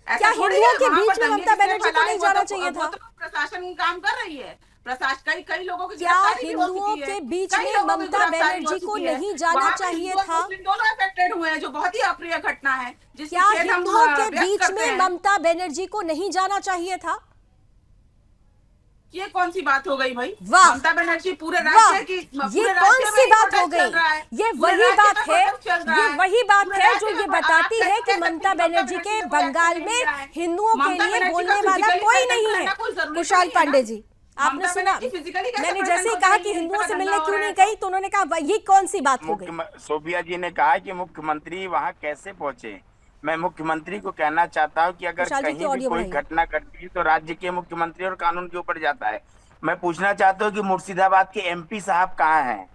क्या हिंदुओं के बीच में ममता बनर्जी को नहीं जाना चाहिए था? प्रशासन काम कर रही है, प्रशासन कई लोगों की क्या हिंदुओं के बीच में ममता बनर्जी को नहीं जाना चाहिए था? दोनों अफेक्टेड हुए हैं, जो बहुत ही अप्रिय घटना है। क्या हिंदुओं के बीच में ममता बनर्जी को नहीं जाना चाहिए था? ये कौन सी बात हो गई भाई? वाह! ममता बनर्जी पूरे वाह! राज्य की, ये पूरे कौन राज्य सी में बात हो protest चल गई? रहा है। ये पूरे वही राज्य बात में है, protest चल रहा ये है। वही बात पूरे है राज्य जो में ये आप बताती है कि कैसे ममता सकती हैं बनर्जी के को बंगाल reaction में नहीं आए? हिंदुओं के ममता लिए बनर्जी बोलने का वाला physically कोई present नहीं रहना है। कोई जरूरी कुशाल नहीं है ना। पांडे जी, आपने ममता सुना, बनर्जी physically कैसे मैंने present जैसे ही हो कहा जाएंगी? कि हिंदुओं इनका से धंधा मिलने हो क्यों रहा नहीं है गई, तो उन्होंने कहा ये कौन सी बात हो गई? सोफिया जी ने कहा कि मुख्यमंत्री वहां कैसे पहुंचे। मैं मुख्यमंत्री को कहना चाहता हूं कि अगर विशाल जी की कहीं भी ऑडियो कोई बढ़ाइए। घटना घटती है तो राज्य के मुख्यमंत्री और कानून के ऊपर जाता है। मैं पूछना चाहता हूं कि मुर्शिदाबाद के एमपी साहब कहाँ हैं?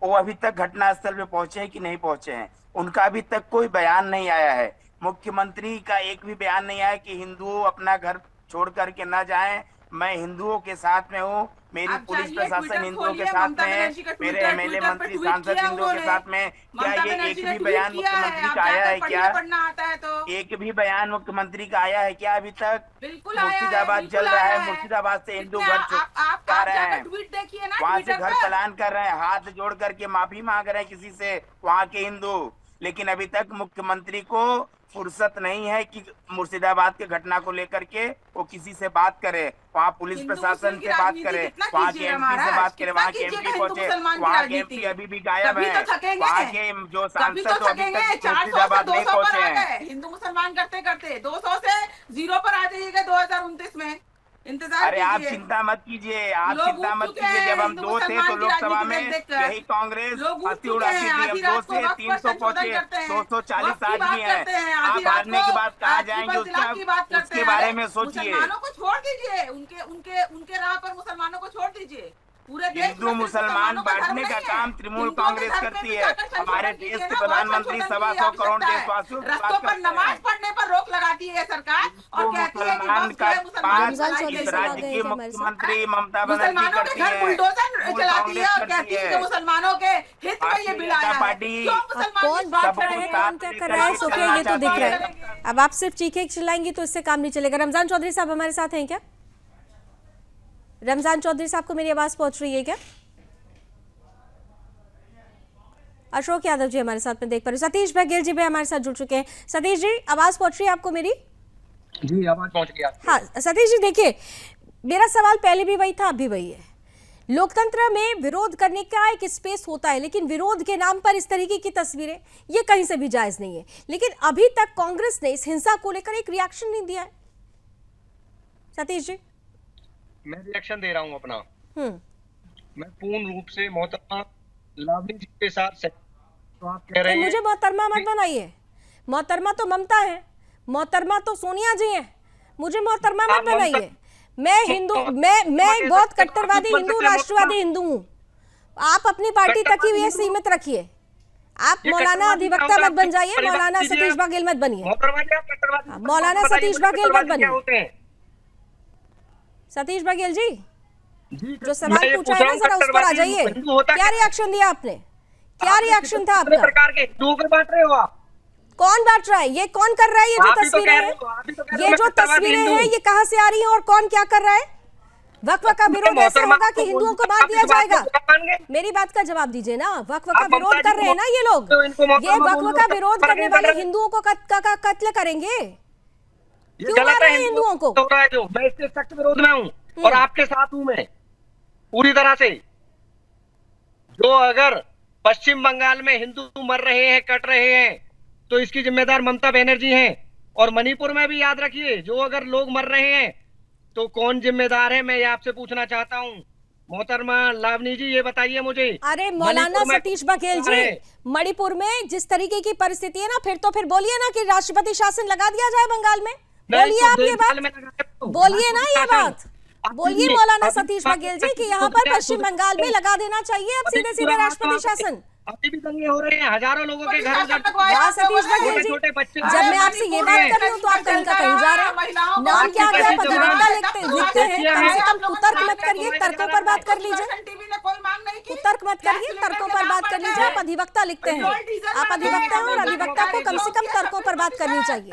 वो अभी तक घटना स्थल पे पहुंचे हैं कि नहीं पहुंचे हैं? उनका अभी तक कोई बयान नहीं आया है। मुख्यमंत्री का एक भी बयान नहीं आया कि हिंदुओं अपना घर छोड़ करके ना जाएं। मैं हिंदुओं के साथ में हूँ, मेरी आप पुलिस चाहिए प्रशासन ट्विटर हिंदुओं के खोलिए, साथ ममता में है, बनर्जी का मेरे ट्विटर एमएलए ट्विटर पे मंत्री ट्वीट सांसद किया हिंदुओं के उन्होंने। साथ में। क्या ममता ये बनर्जी एक ने भी ट्वीट बयान किया है, मुख्यमंत्री आप का आया जाकर है पढ़िए, क्या? पढ़ना आता है तो। एक भी बयान मुख्यमंत्री का आया है क्या अभी तक? बिल्कुल आया है, मुर्शिदाबाद बिल्कुल जल रहा आया है, है। मुर्शिदाबाद से हिंदू कितने घर छोड़ जा आप रहे जाकर हैं, ट्वीट देखिए ना वहां से ट्विटर घर पर। पलायन कर रहे हैं, हाथ जोड़ करके माफी मांग रहे हैं किसी से वहां के हिंदू। लेकिन अभी तक मुख्यमंत्री को फुर्सत नहीं है कि मुर्शिदाबाद के घटना को लेकर के वो किसी से बात करे, वहाँ पुलिस हिंदू प्रशासन मुस्लिम की से बात राजनीति करे, कितना वहाँ के कीजिएगा एमपी से महाराज, बात करे। कितना वहाँ के कीजिएगा एमपी हिंदू पहुंचे, मुसलमान की वहाँ के राजनीति? एमपी अभी भी गायब कभी है। तो थकेंगे, वहाँ के जो कभी सांसद तो वो अभी थकेंगे। तक 400 से मुर्शिदाबाद नहीं 200 पर पहुंचे आ हैं। गए हिंदू मुसलमान करते करते, 200 से 0 पर आ जाइएगा 2029 में। इंतजार अरे आप कीजिए। चिंता मत कीजिए, आप लोग चिंता उठ मत चुके कीजिए। हैं जब हम हिंदू दो थे तो मुसलमान की लोकसभा राजनीति में देख देख यही कर। कांग्रेस लोग उठ हंसी चुके उड़ाती हैं, थी। आधी हम 2 रात को से वक्त पर 300 संशोधन पहुंचे, करते हैं, 240 वक्त की आज बात भी हैं। करते हैं, आधी आप रात हारने को के बाद कहाँ जाएंगे ट्रिपल तलाक की बात करते उसके हैं। बारे अरे, में सोचिए। मुसलमानों को छोड़ दीजिए, उनके उनके उनके राह पर मुसलमानों को छोड़ दीजिए। पूरे देश में हिंदू सिर्फ मुसलमान मुसलमानों का धर्म बांटने का नहीं है। काम तृणमूल हिंदुओं के कांग्रेस धर्म में करती भी है। जाकर संशोधन हमारे देश कीजिए के ना, बहुत प्रधानमंत्री संशोधन की 125 करोड़ आवश्यकता है। देशवासियों की बात रस्तों पर करते नमाज हैं। पढ़ने पर रोक लगाती है सरकार और कहती है कि मुसलमान बस का जो है मुसलमान बात रमजान भलाई चौधरी इस के साहब आ राज्य गए की क्या हमारे साथ? मुख्यमंत्री ममता बनर्जी मुसलमानों के करती घर है, बुलडोजर तृणमूल चलाती है कांग्रेस और कहती करती है कि है। मुसलमानों के हित में ये भारतीय बिल आया जनता है। पार्टी क्यों अब मुसलमान कौन इस बात बात कर पर रहे हैं, साथ कौन क्या लेकर कर रहा है, के सोफिया चलना ये तो दिख चाहती रहा है। है। अब आप सिर्फ चीखे चिल्लाएंगी तो इससे काम नहीं चलेगा। रमजान चौधरी साहब हमारे साथ हैं क्या? रमजान चौधरी साहब को मेरी आवाज पहुंच रही है क्या? अशोक यादव जी हमारे साथ में देख पा रहे, सतीश बघेल जी भी हमारे साथ जुड़ चुके हैं। सतीश जी, आवाज पहुंच रही है आपको मेरी? जी, आवाज पहुंच गई आपकी। हाँ सतीश जी, देखिए मेरा सवाल पहले भी वही था, अभी वही है। लोकतंत्र में विरोध करने का एक स्पेस होता है, लेकिन विरोध के नाम पर इस तरीके की तस्वीरें ये कहीं से भी जायज नहीं है। लेकिन अभी तक कांग्रेस ने इस हिंसा को लेकर एक रिएक्शन नहीं दिया है। सतीश जी, मैं रिएक्शन दे रहा हूं अपना। मैं पूर्ण रूप से मोहतरमा लावनी जी के साथ तो आप कह रहे हैं मुझे मोहतरमा मत बनाइए। मोहतरमा तो ममता है, मोहतरमा तो सोनिया जी हैं, मुझे मोहतरमा मत बनाइए। मैं हिंदू, मैं एक बहुत कट्टरवादी हिंदू, राष्ट्रवादी हिंदू हूँ। आप अपनी पार्टी तक ही ये सीमित रखिए। आप मौलाना अधिवक्ता मत बन जाइए, मौलाना सतीश बघेल मत बनिए, मौलाना सतीश बघेल मत बनिए। सतीश बघेल जी, जो सवाल पूछा है ना जरा उस पर आ जाइए। क्या रिएक्शन दिया आपने? क्या रिएक्शन था आपका? प्रकार के हिंदुओं को बांट रहे हो आप। कौन बांट रहा है? ये कौन कर रहा है? ये जो आप ही तो तस्वीरें कह हैं, रहे हो, आप ही तो कह रहे ये हो जो मैं कट्टरवादी तस्वीरें हिंदू हैं हूं। ये कहां से आ रही हैं और कौन क्या कर रहा है? वक्फ का विरोध ऐसे होगा कि हिंदुओं को बांट दिया जाएगा? मेरी बात का जवाब दीजिए ना। वक्फ का विरोध कर रहे हैं ना ये लोग, ये वक्फ का विरोध करने वाले हिंदुओं को कत्ल करेंगे। क्यों मार रहे हैं हिंदुओं को? जो मैं इसके सख्त विरोध में हूँ और आपके साथ हूँ मैं पूरी तरह से। जो अगर पश्चिम बंगाल में हिंदू मर रहे हैं, कट रहे हैं, तो इसकी जिम्मेदार ममता बनर्जी हैं। और मणिपुर में भी याद रखिए, जो अगर लोग मर रहे हैं तो कौन जिम्मेदार है, मैं ये आपसे पूछना चाहता हूँ। मोहतरमा लावनी जी, ये बताइए मुझे। अरे मौलाना सतीश बघेल जी, मणिपुर में जिस तरीके की परिस्थिति है ना, फिर बोलिए ना कि राष्ट्रपति शासन लगा दिया जाए बंगाल में। बोलिए आप ये बात, बोलिए ना ये बात, बोलिए मौलाना सतीश बघेल जी कि यहाँ पर पश्चिम बंगाल में लगा देना चाहिए अब सीधे सीधे राष्ट्रपति शासन। अभी भी दंगे हो रहे हैं, हजारों लोगों के घर वाह सतीश बघेल जी, जब मैं आपसे ये बात कर रही हूँ तो आप कहीं का कहीं जा रहे हैं। नाम क्या क्या अधिवक्ता लिखते हैं, कम से कम कुतर्क मत करिए, तर्कों पर बात कर लीजिए। कुतर्क मत करिए, तर्कों पर बात कर लीजिए। आप अधिवक्ता लिखते हैं, आप अधिवक्ता हैं और अधिवक्ता को कम से कम तर्कों पर बात करनी चाहिए।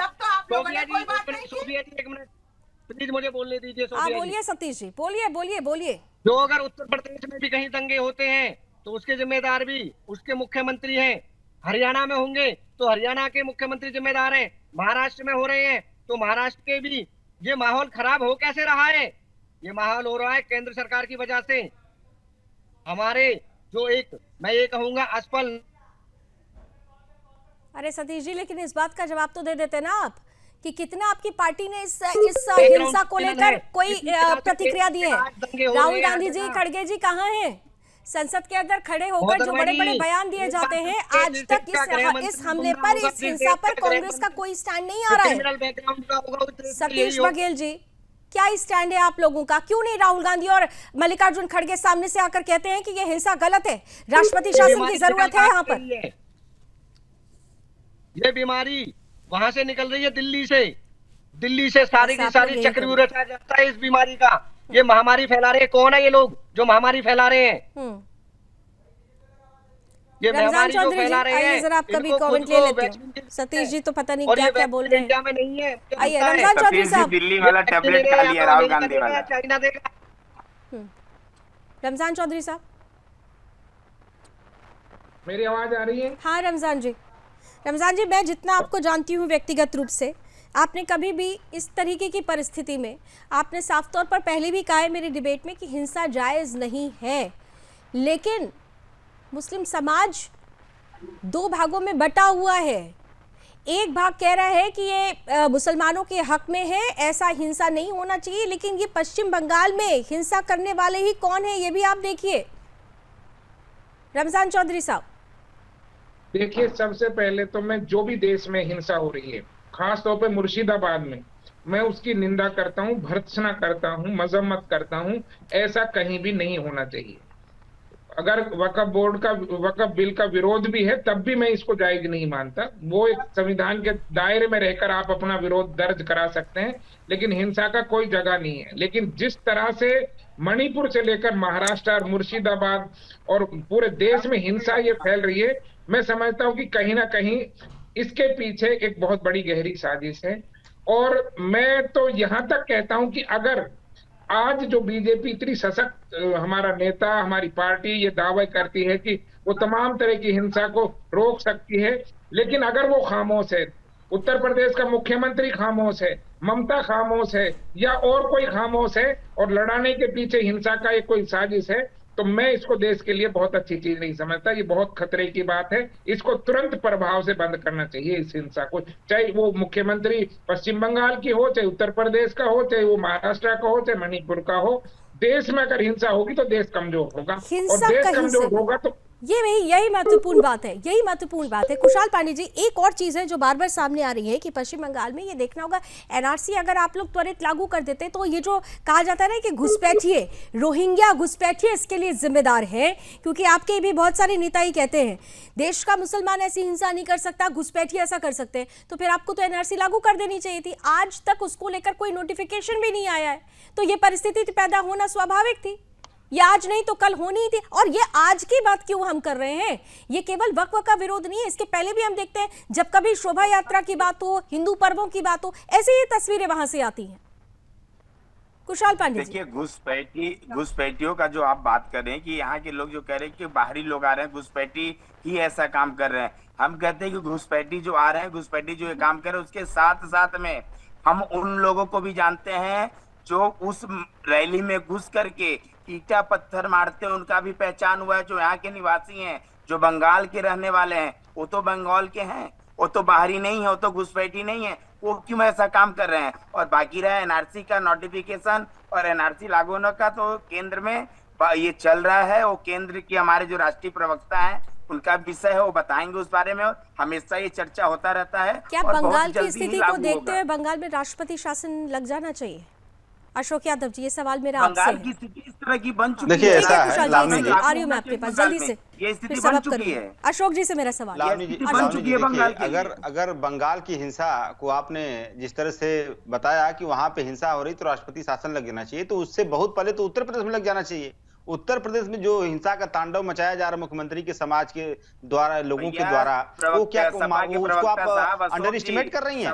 प्लीज मुझे बोलने दीजिए। हाँ बोलिए सतीश जी, बोलिए बोलिए बोलिए। जो अगर उत्तर प्रदेश में भी कहीं दंगे होते हैं तो उसके जिम्मेदार भी उसके मुख्यमंत्री हैं। हरियाणा में होंगे तो हरियाणा के मुख्यमंत्री जिम्मेदार हैं। महाराष्ट्र में हो रहे हैं तो महाराष्ट्र के भी। ये माहौल खराब हो कैसे रहा है? ये माहौल हो रहा है केंद्र सरकार की वजह से। हमारे जो एक, मैं ये कहूंगा, असफल। अरे सतीश जी, लेकिन इस बात का जवाब तो दे देते ना आप कि कितना आपकी पार्टी ने इस हिंसा को लेकर कोई प्रतिक्रिया दी है। राहुल गांधी जी, खड़गे जी कहाँ हैं? संसद के अंदर खड़े होकर जो बड़े बड़े बयान दिए जाते हैं, आज तक इस हमले पर, इस हिंसा पर कांग्रेस का कोई स्टैंड नहीं आ रहा है। सतीश बघेल जी, क्या स्टैंड है आप लोगों का? क्यों नहीं राहुल गांधी और मल्लिकार्जुन खड़गे सामने से आकर कहते हैं कि ये हिंसा गलत है, राष्ट्रपति शासन की जरूरत है यहाँ पर? ये बीमारी वहां से निकल रही है, दिल्ली से सारी की सारी चक्रव्यूह रचा जाता है इस बीमारी का। ये महामारी फैला रहे हैं। कौन है ये लोग जो महामारी फैला रहे हैं? ये महामारी जो फैला रहे हैं, जरा आप कभी कमेंट ले लेते हो। सतीश जी तो पता नहीं क्या क्या बोल रहे हैं। इंडिया में नहीं है। आइए रमजान चौधरी साहब, दिल्ली वाला टैबलेट खा लिया राहुल गांधी वाला। चाइना देगा। रमजान चौधरी साहब, मेरी आवाज आ रही है? हाँ रमजान जी, मैं जितना आपको जानती हूँ व्यक्तिगत रूप से, आपने कभी भी इस तरीके की परिस्थिति में, आपने साफ तौर पर पहले भी कहा है मेरी डिबेट में कि हिंसा जायज़ नहीं है, लेकिन मुस्लिम समाज दो भागों में बटा हुआ है। एक भाग कह रहा है कि ये मुसलमानों के हक में है, ऐसा हिंसा नहीं होना चाहिए, लेकिन ये पश्चिम बंगाल में हिंसा करने वाले ही कौन है ये भी आप देखिए। रमजान चौधरी साहब, देखिए, सबसे पहले तो मैं जो भी देश में हिंसा हो रही है, खास तौर पे मुर्शिदाबाद में, मैं उसकी निंदा करता हूँ, भर्त्सना करता हूँ, मजम्मत करता हूँ। ऐसा कहीं भी नहीं होना चाहिए। अगर वक्फ बिल का विरोध भी है तब भी मैं इसको जायज नहीं मानता। वो एक संविधान के दायरे में रहकर आप अपना विरोध दर्ज करा सकते हैं, लेकिन हिंसा का कोई जगह नहीं है। लेकिन जिस तरह से मणिपुर से लेकर महाराष्ट्र और मुर्शिदाबाद और पूरे देश में हिंसा ये फैल रही है, मैं समझता हूँ कि कहीं ना कहीं इसके पीछे एक बहुत बड़ी गहरी साजिश है। और मैं तो यहाँ तक कहता हूँ कि अगर आज जो बीजेपी इतनी सशक्त, हमारा नेता, हमारी पार्टी ये दावा करती है कि वो तमाम तरह की हिंसा को रोक सकती है, लेकिन अगर वो खामोश है, उत्तर प्रदेश का मुख्यमंत्री खामोश है, ममता खामोश है, या और कोई खामोश है और लड़ाने के पीछे हिंसा का एक कोई साजिश है, तो मैं इसको देश के लिए बहुत अच्छी चीज नहीं समझता। ये बहुत खतरे की बात है। इसको तुरंत प्रभाव से बंद करना चाहिए इस हिंसा को, चाहे वो मुख्यमंत्री पश्चिम बंगाल की हो, चाहे उत्तर प्रदेश का हो, चाहे वो महाराष्ट्र का हो, चाहे मणिपुर का हो। देश में अगर हिंसा होगी तो देश कमजोर होगा, और देश कमजोर होगा तो यही महत्वपूर्ण बात है, यही महत्वपूर्ण बात है। कुशाल पांडे जी, एक और चीज़ है जो बार बार सामने आ रही है कि पश्चिम बंगाल में ये देखना होगा, एनआरसी अगर आप लोग त्वरित लागू कर देते तो ये जो कहा जाता है ना कि घुसपैठिए, रोहिंग्या घुसपैठिए इसके लिए जिम्मेदार है, क्योंकि आपके भी बहुत सारे नेता ही कहते हैं देश का मुसलमान ऐसी हिंसा नहीं कर सकता, घुसपैठिए ऐसा कर सकते हैं, तो फिर आपको तो एनआरसी लागू कर देनी चाहिए थी। आज तक उसको लेकर कोई नोटिफिकेशन भी नहीं आया है, तो ये परिस्थिति पैदा होना स्वाभाविक थी। ये आज नहीं तो कल होनी ही थी। और ये आज की बात क्यों हम कर रहे हैं? ये केवल वक्फ का विरोध नहीं है, इसके पहले भी हम देखते हैं जब कभी शोभा यात्रा की बात हो, हिंदू पर्वों की बात हो, ऐसे ही तस्वीरें वहां से आती हैं। कुशाल पांडे जी, देखिए, घुसपैठियों का जो आप बात कर रहे हैं कि यहाँ के लोग जो कह रहे हैं कि बाहरी लोग आ रहे हैं, घुसपैठी ही ऐसा काम कर रहे हैं। हम कहते हैं कि घुसपैठी जो आ रहे हैं, घुसपैठी जो ये काम कर रहे हैं, उसके साथ साथ में हम उन लोगों को भी जानते हैं जो उस रैली में घुस करके ईटा पत्थर मारते हैं, उनका भी पहचान हुआ है। जो यहाँ के निवासी हैं, जो बंगाल के रहने वाले हैं, वो तो बंगाल के हैं, वो तो बाहरी नहीं है, वो तो घुसपैठी नहीं है, वो क्यों ऐसा काम कर रहे हैं? और बाकी रहा एनआरसी का नोटिफिकेशन और एनआरसी लागू होने का, तो केंद्र में ये चल रहा है। वो केंद्र के हमारे जो राष्ट्रीय प्रवक्ता हैं, उनका विषय है, वो बताएंगे उस बारे में। हमेशा ये चर्चा होता रहता है। क्या बंगाल की स्थिति को देखते हुए बंगाल में राष्ट्रपति शासन लग जाना चाहिए? अशोक यादव जी, ये सवाल मेरा आपसे है। बंगाल की स्थिति इस तरह की बन चुकी है। देखिए, ऐसा है लावनी जी, आ रही हूं मैं आपके पास, जल्दी से ये स्थिति बन चुकी है। अशोक जी से मेरा सवाल, लावनी जी, देखिए, अगर बंगाल की हिंसा को आपने जिस तरह से बताया कि वहां पे हिंसा हो रही तो राष्ट्रपति शासन लग जाना चाहिए, तो उससे बहुत पहले तो उत्तर प्रदेश में लग जाना चाहिए। उत्तर प्रदेश में जो हिंसा का तांडव मचाया जा रहा है मुख्यमंत्री के समाज के द्वारा, लोगों के द्वारा, वो क्या उसको आप अंडर एस्टिमेट कर रही हैं?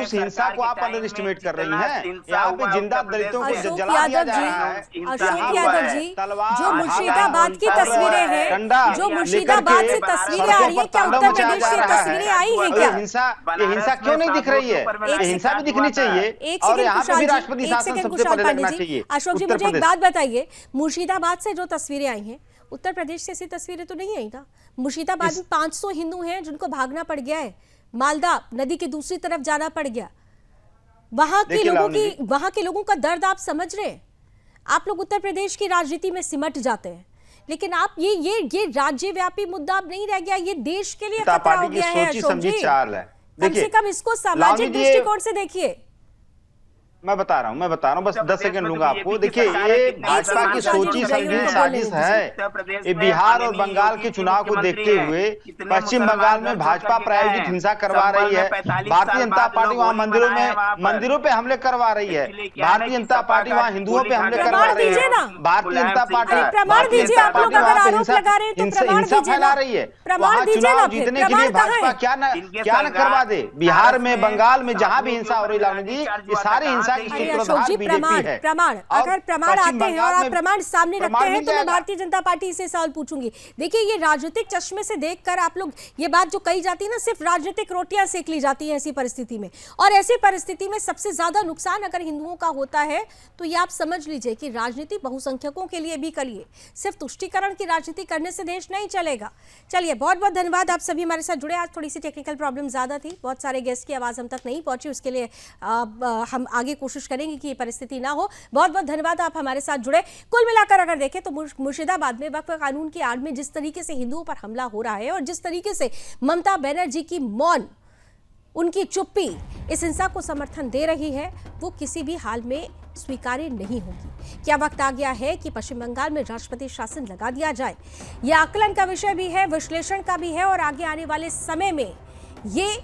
उस हिंसा को आप अंडर एस्टिमेट कर रही हैं। यहाँ पे जिंदा दलितों को जला दिया जा रहा है। अशोक यादव जी, जो मुर्शिदाबाद की तस्वीरें हैं, जो मुर्शिदाबाद से तस्वीरें आ रही है, क्या उत्तर प्रदेश से तस्वीरें आई हैं क्या? ये हिंसा क्यों नहीं दिख रही है? हिंसा भी दिखनी चाहिए और यहाँ पे भी राष्ट्रपति शासन सबसे पहले लगना चाहिए। अशोक जी, मुझे एक बात बताइए, मुर्शिदाबाद से जो तस्वीरें आई हैं, उत्तर प्रदेश से ऐसी तस्वीरें तो नहीं आई ना? मुर्शिदाबाद में 500 हिंदू हैं जिनको भागना पड़ गया है, मालदा नदी की दूसरी तरफ जाना पड़ गया। वहां के लोगों का दर्द आप समझ रहे हैं? आप लोग उत्तर प्रदेश की राजनीति में सिमट जाते हैं, लेकिन आप ये राज्यव्यापी मुद्दा अब नहीं रह गया, ये देश के लिए खतरा हो गया है। अशोक जी, कम से कम इसको सामाजिक दृष्टिकोण से देखिए। मैं बता रहा हूँ, बस 10 सेकंड लूंगा आपको। देखिए, ये भाजपा की सोची समझी साजिश है। ये बिहार और बंगाल के चुनाव को देखते हुए पश्चिम बंगाल में भाजपा प्रायोजित हिंसा करवा रही है। भारतीय जनता पार्टी वहाँ मंदिरों पे हमले करवा रही है। भारतीय जनता पार्टी वहाँ हिंदुओं पे हमले करवा रही है। भारतीय जनता पार्टी हिंसा फैला रही है। वहाँ चुनाव जीतने के लिए भाजपा क्या न करवा दे। बिहार में, बंगाल में जहाँ भी हिंसा हो रही, लालू जी, ये सारी अशोक जी, प्रमाण अगर प्रमाण आते हैं और आप प्रमाण सामने रखते हैं तो मैं भारतीय जनता पार्टी से सवाल पूछूंगी। देखिए, ये राजनीतिक चश्मे से देखकर आप लोग, ये बात जो कही जाती है ना, सिर्फ राजनीतिक रोटियां सेक ली जाती हैं ऐसी परिस्थिति में, और ऐसी परिस्थिति में सबसे ज्यादा नुकसान अगर हिंदुओं का होता है तो ये आप समझ लीजिए कि राजनीति बहुसंख्यकों के लिए भी करिए, सिर्फ तुष्टीकरण की राजनीति करने से देश नहीं चलेगा। चलिए, बहुत बहुत धन्यवाद, आप सभी हमारे साथ जुड़े। आज थोड़ी सी टेक्निकल प्रॉब्लम ज्यादा थी, बहुत सारे गेस्ट की आवाज हम तक नहीं पहुंची, उसके लिए हम आगे कोशिश करेंगे कि ये परिस्थिति ना हो। बहुत बहुत धन्यवाद, आप हमारे साथ जुड़े। कुल मिलाकर अगर देखें तो मुर्शिदाबाद में वक्फ कानून की आड़ में जिस तरीके से हिंदुओं पर हमला हो रहा है और जिस तरीके से ममता बनर्जी की मौन, उनकी चुप्पी इस हिंसा को समर्थन दे रही है, वो किसी भी हाल में स्वीकार्य नहीं होगी। क्या वक्त आ गया है कि पश्चिम बंगाल में राष्ट्रपति शासन लगा दिया जाए? यह आकलन का विषय भी है, विश्लेषण का भी है, और आगे आने वाले समय में ये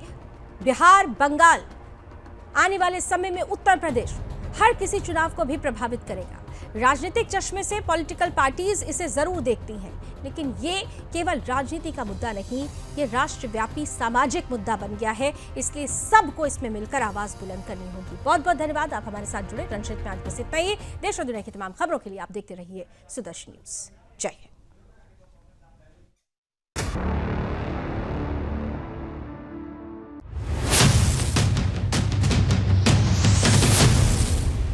बिहार, बंगाल, आने वाले समय में उत्तर प्रदेश, हर किसी चुनाव को भी प्रभावित करेगा। राजनीतिक चश्मे से पॉलिटिकल पार्टीज इसे जरूर देखती हैं, लेकिन ये केवल राजनीति का मुद्दा नहीं, ये राष्ट्रव्यापी सामाजिक मुद्दा बन गया है। इसलिए सबको इसमें मिलकर आवाज बुलंद करनी होगी। बहुत बहुत धन्यवाद, आप हमारे साथ जुड़े। रणजीत में आज बस इतना ही। देश और दुनिया की तमाम खबरों के लिए आप देखते रहिए सुदर्शन न्यूज। जय हिंद।